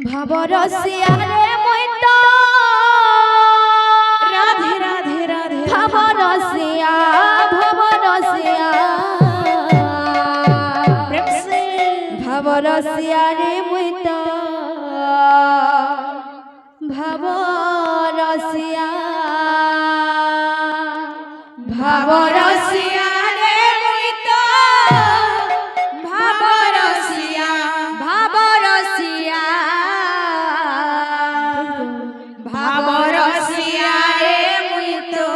ভাবরসিয়া রে মই তো রাধে রাধে রাধে ভাবরসিয়া ভাবরসিয়া প্রেম সে ভাবরসিয়া রে মই তো ভাবরসিয়া ভাবরসিয়া রে মই তো ভাবরসিয়া ভাবরসিয়া ভাবরসিয়া রে মই তো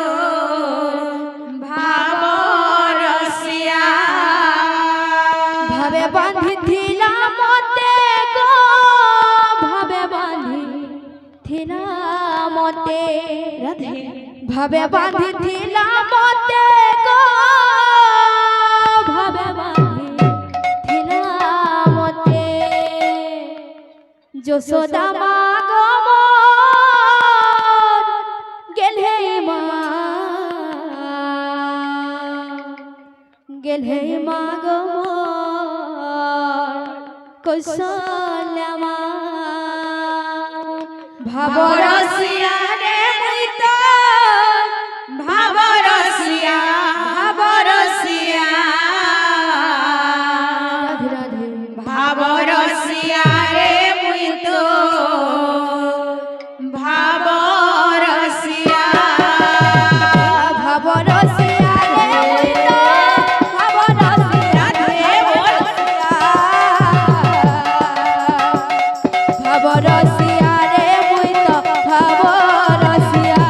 ভাবরসিয়া ভাবে বাঁধিলা মতে গো ভাবে বাঁধিলা মতে রাধে ভাবে বাঁধিলা মতে গো ভাবে বাঁধিলা মতে যশোদা মা গো মোর গেলহে মা গেলহে মা গো মোর কৌশল্যা মা ভাবরসিয়া রে মই তো ভাবরসিয়া ভাবরসিয়া রাধে রাধে ভাবরসিয়া রে মই তো ভাবরসিয়া ভাবরসিয়া রে মই তো ভাবরসিয়া রে ভাবরসিয়া রে মই তো ভাবরসিয়া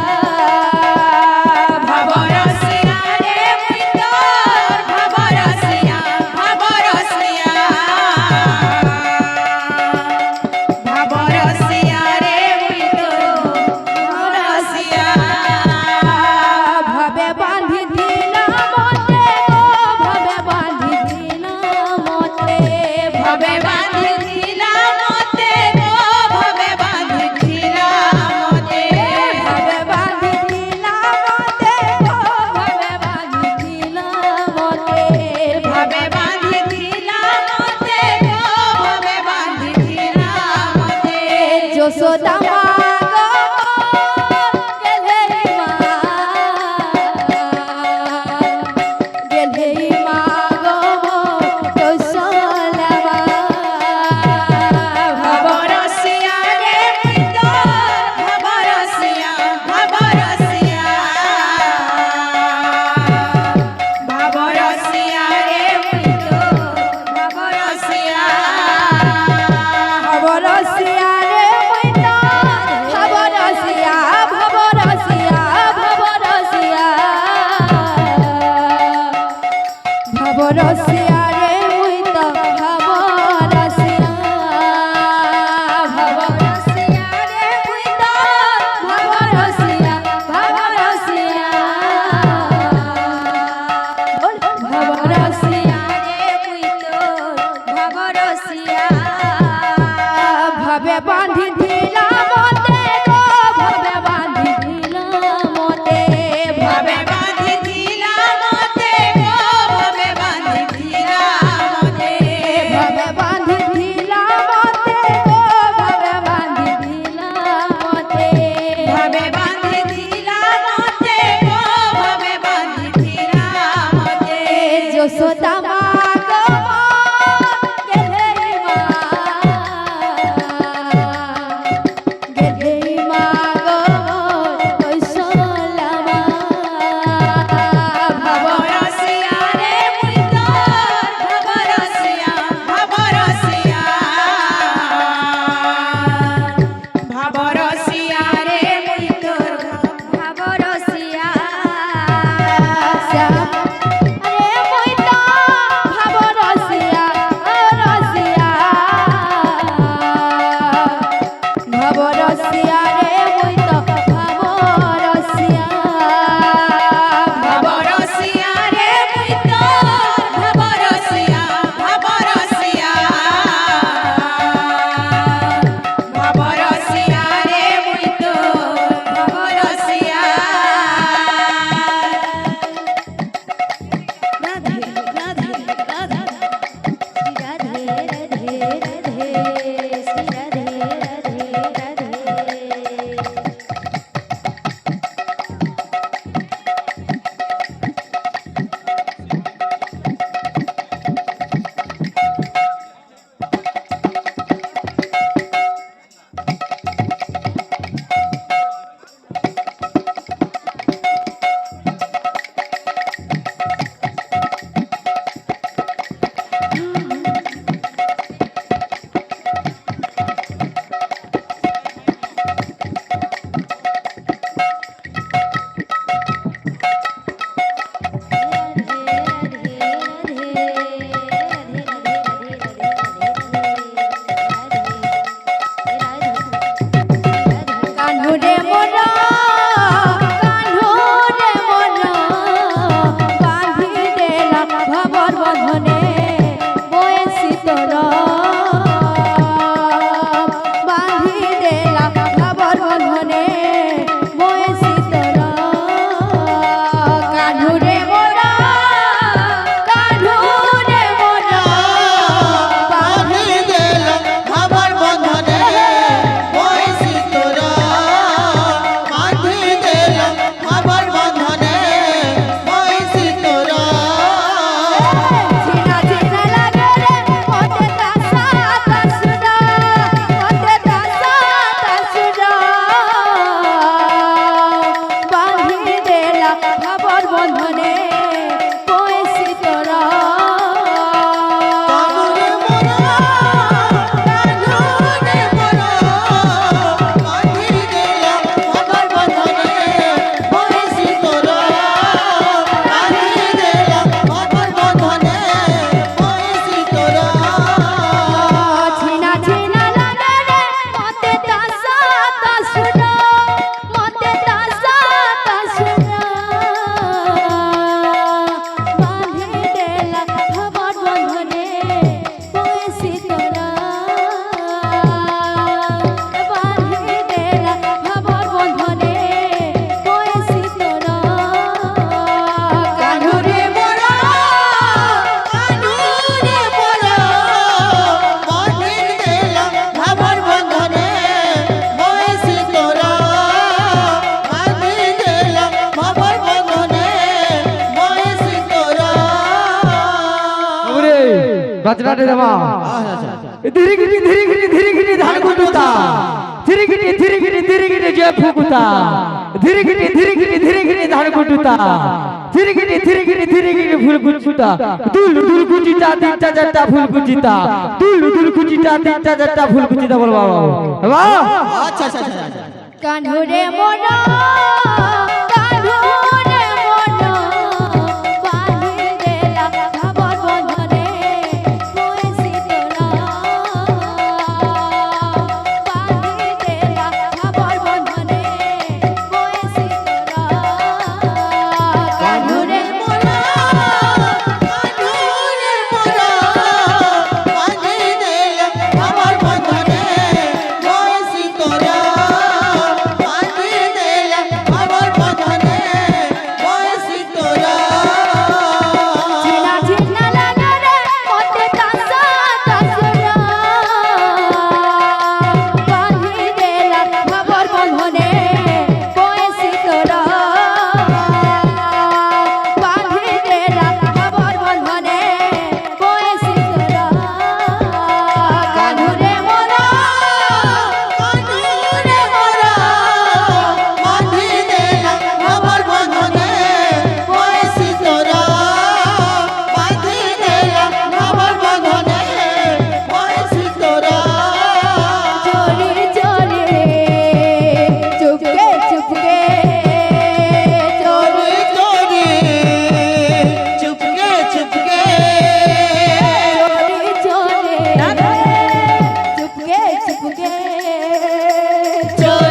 ভাবরসিয়া রে মই তো ভাবরসিয়া ভাবরসিয়া ভাবরসিয়া রে মই তো ভাবরসিয়া ভাবে বাঁধিলা মতে গো ভাবে বাঁধিলা মতে ভাবে বাঁধিলা মতে গো ভাবে বাঁধিলা মতে ভাবে বাঁধিলা মতে গো ভাবে বাঁধিলা মতে ভাবে বাঁধিলা মতে গো ভাবে বাঁধিলা মতে যশোদা মা গো গেলহে মা গেলহে মা গো কৌশল্যা মা ভাবরসিয়া রে মই তো ভাবরসিয়া ভাবরসিয়া ভাবরসিয়া রে মই তো ভাবরসিয়া ভাবরসিয়া রে মই তো ভাবরসিয়া ভাবরসিয়া ভাবরসিয়া ভাবরসিয়া রে মই তো ভাবরসিয়া ভাবরসিয়া রে মই তো ভাবরসিয়া ভাবরসিয়া ভাবরসিয়া রে মই তো ভাবরসিয়া ভাবে বাঁধিলা মতে গো ভাবে বাঁধিলা মতে ভাবে বাঁধিলা মতে গো ভাবে বাঁধিলা মতে ভাবে বাঁধিলা মতে গো ভাবে বাঁধিলা মতে ভাবে বাঁধিলা মতে গো ভাবে বাঁধিলা মতে যশোদা মা গো গেলহে মা বাজনাটে দেবা ধীরে গিরি ধান কুটুতা ধীরে গিরি যে ফুকুতা ধীরে গিরি ধান কুটুতা ধীরে গিরি ফুল কুচুতা দুল কুচিতা তিনটা চারটা ফুল কুচিতা দুল কুচিতা তিনটা চারটা ফুল কুচিতা বল বাবা বাবা আচ্ছা আচ্ছা আচ্ছা কানুরে মনা কানুরে মনা বাঁধি দেলা ভাবর বন্ধনে কইছি তোরা বাঁধি দেলা ভাবর বন্ধনে কইছি তোরা কানুরে মনা কানুরে মোরা বাঁধি দেলা আমার বন্ধনে কইছি তোরা বাঁধি দেলা আমার বন্ধনে কইছি তোরা ঝিনা ঝিনা লাগা রে মতে তাসা তাসরা বাঁধি দেলা ভাবর বন্ধনে কইছি তোরা বাঁধি দেলা ভাবর বন্ধনে কইছি তোরা কানুরে মোরা কানুরে মোরা বাঁধি দেলা আমার বন্ধনে কইছি তোরা বাঁধি দেলা আমার বন্ধনে কইছি তোরা চোরি চোরি চুপকে চুপকে চোরি চোরি চুপকে চুপকে চোরি চোরি চুপকে চুপকে চোরি